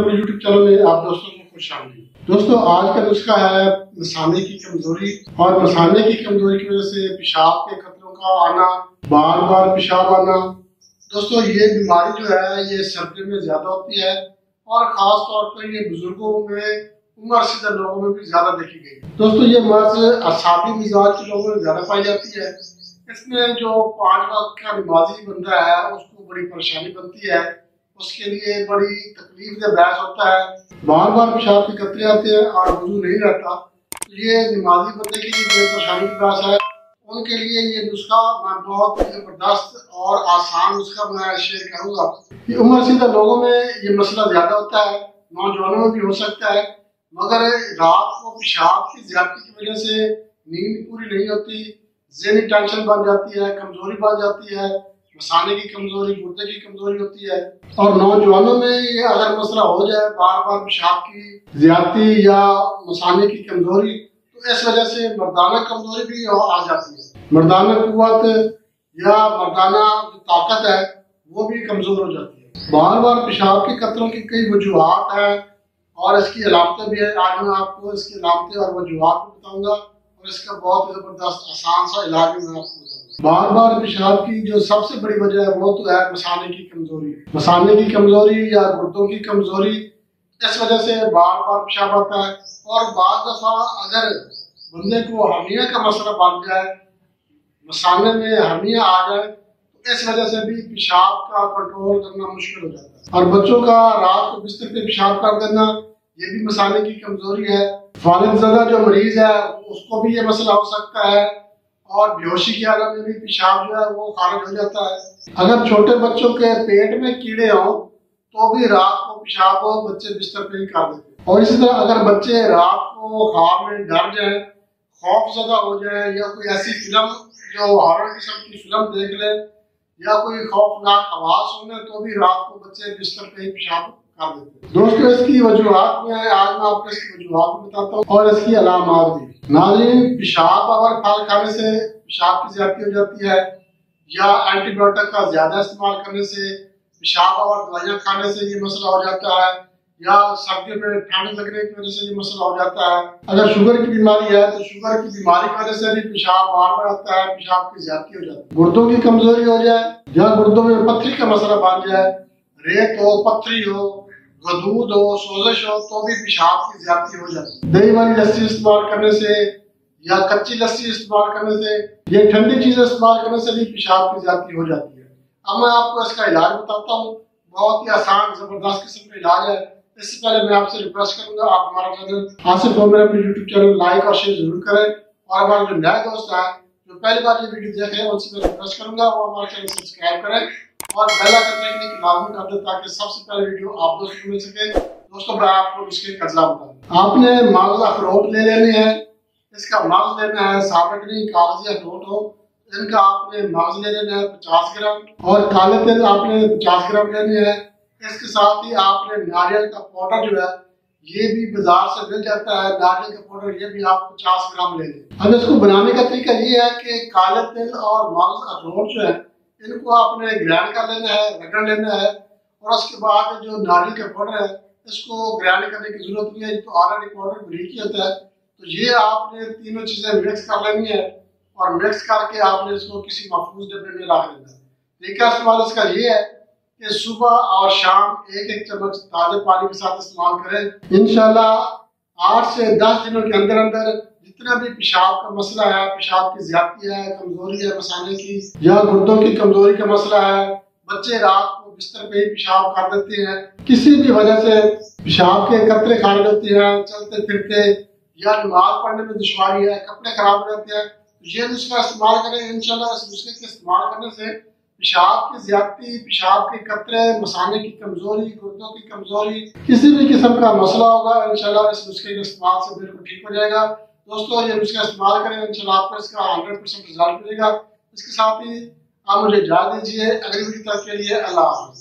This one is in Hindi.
यूट्यूब चैनल में आप दोस्तों को खुशामदीद। दोस्तों, आज का नुस्खा है मसाने की कमजोरी। और मसाने की कमजोरी की वजह से पेशाब के खतरों का आना, बार बार पेशाब आना। दोस्तों, ये बीमारी जो है ये सर्दी में ज्यादा होती है और खास तौर पर ये बुजुर्गों में, उम्र सीधे लोगों में भी ज्यादा देखी गई। दोस्तों, ये मर्ज असाबी मिजाज के लोगों में ज्यादा पाई जाती है। इसमें जो 5 वक्त का नमाजी बंदा है उसको बड़ी परेशानी बनती है, उसके लिए बड़ी तकलीफ से बहस होता है, बार बार पेशाब के कतरे आते हैं और वजू नहीं रहता। तो ये नमाजी बंदे के लिए बड़ी परेशानी की बात है। उनके लिए ये नुस्खा मैं बहुत जबरदस्त और आसान नुस्खा मैं शेयर करूंगा। ये उम्र सीधा लोगों में ये मसला ज्यादा होता है, नौजवानों में भी हो सकता है, मगर रात को पेशाब की ज्यादती की वजह से नींद पूरी नहीं होती, ज़हनी टेंशन बन जाती है, कमजोरी बन जाती है, मसाने की कमजोरी, गुर्दे की कमजोरी होती है। और नौजवानों में ये अगर मसला हो जाए बार बार पेशाब की ज्यादती या मसाने की कमजोरी, तो इस वजह से मर्दाना कमजोरी भी आ जाती है। मर्दाना कुव्वत या मर्दाना जो ताकत है वो भी कमजोर हो जाती है। बार बार पेशाब के कतरों की कई वजूहात है और इसकी अलामतें भी है। आज मैं आपको इसकी अलामतें और वजूहात भी बताऊंगा और इसका बहुत जबरदस्त आसान सा इलाज भी मैं आपको बताऊंगा। बार बार पेशाब की जो सबसे बड़ी वजह है वो तो है मसाने की कमजोरी। मसाने की कमजोरी या गुर्दों की कमजोरी, इस वजह से बार बार पेशाब आता है। और बार दफा अगर बंदे को हर्निया का मसला बन जाए, मसाने में हर्निया आ जाए, तो इस वजह से भी पेशाब का कंट्रोल करना मुश्किल हो जाता है। और बच्चों का रात को बिस्तर पे पेशाब कर देना, ये भी मसाने की कमजोरी है। फालिजदा जो मरीज है उसको भी ये मसला हो सकता है और बेहोशी की हालत में भी पेशाब जो है वो खारिज हो जाता है। अगर छोटे बच्चों के पेट में कीड़े हों तो भी रात को पेशाब बच्चे बिस्तर पे ही कर देते हैं। और इसी तरह अगर बच्चे रात को ख्वाब में डर जाए, खौफजदा हो जाए, या कोई ऐसी फिल्म जो हॉरर किस्म की फिल्म देख ले या कोई खौफनाक आवाज सुने, तो भी रात को बच्चे बिस्तर पे ही पेशाब कर देते हैं। दोस्तों, इसकी वजूहात में आज मैं आपको इसकी वजूहात बताता हूँ और इसकी अलामात भी। नाज़रीन, पेशाब अगर फल खाने से पेशाब की ज्यादती हो जाती है, या एंटीबायोटिक का ज्यादा इस्तेमाल करने से, पेशाब और दवाइयाँ खाने से ये मसला हो जाता है, या सर्दियों में ठंड लगने की वजह से ये मसला हो जाता है। अगर शुगर की बीमारी है तो शुगर की बीमारी की वजह से भी पेशाब बार बार आता है, पेशाब की ज्यादती हो जाती है। गुर्दों की कमजोरी हो जाए या गुर्दों में पथरी का मसला बन जाए, रेत हो, पथरी हो, गदूद हो, सोजिश हो, तो भी पेशाब की ज्यादती हो जाती है। दही वाली लस्सी इस्तेमाल करने से या कच्ची लस्सी इस्तेमाल करने से, ये ठंडी चीजें इस्तेमाल करने से भी पेशाब की ज्यादती हो जाती है। अब मैं आपको इसका इलाज बताता हूँ। बहुत ही आसान जबरदस्त किस्म का इलाज है। इससे पहले मैं आपसे रिक्वेस्ट करूंगा, आप हमारा चैनल हासिल हो मेरे अपने यूट्यूब चैनल लाइक और शेयर जरूर करें। और हमारे जो नए दोस्त हैं जो पहली बार ये वीडियो देख रहे हैं उनसे मैं रिक्वेस्ट करूंगा वो हमारा चैनल सब्सक्राइब करें और बेल आइकन क्लिक लाजमी कर दें ताकि सबसे पहले वीडियो आप दोस्तों को मिल सके। दोस्तों, मैं आपको इसके कज़ा बताऊं। आपने मगज अखरोट ले लेने हैं। इसका मगज लेना है, साबित नहीं कागजी अखरोट हो। इनका आपने मगज ले लेना है 50 ग्राम, और काले तिल आपने 50 ग्राम लेने हैं। इसके साथ ही आपने नारियल का पाउडर जो है ये भी बाजार से मिल जाता है, नारियल का पाउडर, ये भी आप 50 ग्राम ले लें। अब इसको बनाने का तरीका ये है कि काले तिल और मगज अखरोट जो है इनको आपने ग्राइंड कर लेना है, रगड़ लेना है। और उसके बाद जो नारियल का पाउडर है इसको ग्राइंड करने की जरूरत नहीं है, तो ऑलरेडी पाउडर बरीक ही होता है। तो ये आपने तीनों चीजें मिक्स कर लेनी है और मिक्स करके आपने इसको किसी महफूज डब्बे में रख लेना है। तरीका इस्तेमाल इसका ये है कि सुबह और शाम 1-1 चम्मच ताजे पानी के साथ इस्तेमाल करें। इंशाल्लाह 8 से 10 दिनों के अंदर अंदर जितना भी पेशाब का मसला है, पेशाब की ज्यादती है, कमजोरी है मसाने की, या गुर्दों की कमजोरी का मसला है, बच्चे रात को बिस्तर पे ही पेशाब कर देते हैं, किसी भी वजह से पेशाब के कतरे खारिज होते हैं, चलते फिरते, या नमाज पढ़ने में दुश्वारी है, कपड़े खराब हो जाते हैं, तो ये नुस्खा इस्तेमाल करें। इंशाल्लाह इस नुस्खे के इस्तेमाल करने से पेशाब की ज्यादती, पेशाब के कतरे, मसाने की कमजोरी, गुर्दों की कमजोरी, किसी भी किस्म का मसला होगा इंशाल्लाह इस नुस्खे के इस्तेमाल से बिल्कुल ठीक हो जाएगा। दोस्तों, ये नुस्खा इस्तेमाल करें, इंशाल्लाह आपको इसका 100% रिजल्ट मिलेगा। इसके साथ ही आप मुझे इजाज़त दीजिए। अगली वीडियो तक के लिए अल्लाह हाफ़िज़।